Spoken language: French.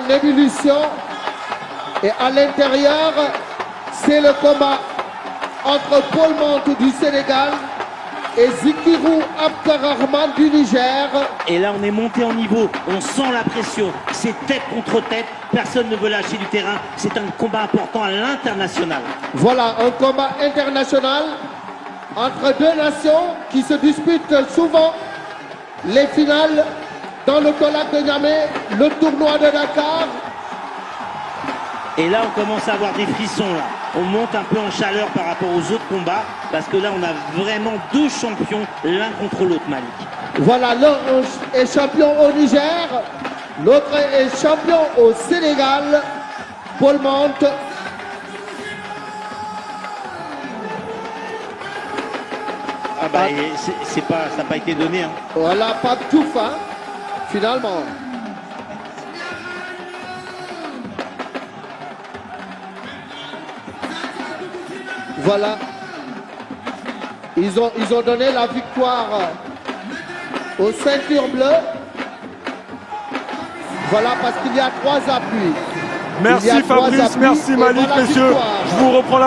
en ébullition. Et à l'intérieur, c'est le combat entre Paul Menthe du Sénégal et Zikirou Abderrahmane du Niger. Et là, on est monté en niveau, on sent la pression, c'est tête contre tête, personne ne veut lâcher du terrain, c'est un combat important à l'international. Voilà, un combat international entre deux nations qui se disputent souvent les finales dans le Tolac de Niamey, le tournoi de Dakar. Et là, on commence à avoir des frissons, là. On monte un peu en chaleur par rapport aux autres combats, parce que là, on a vraiment deux champions, l'un contre l'autre, Malik. Voilà, l'un est champion au Niger, l'autre est champion au Sénégal, Paul Menthe. Ah bah, ça n'a pas été donné. Hein. Voilà, pas de tout fin, finalement. Voilà. Ils ont donné la victoire aux ceintures bleues. Voilà, parce qu'il y a 3 appuis. Merci Fabrice, merci Malik, messieurs. Je vous reprends la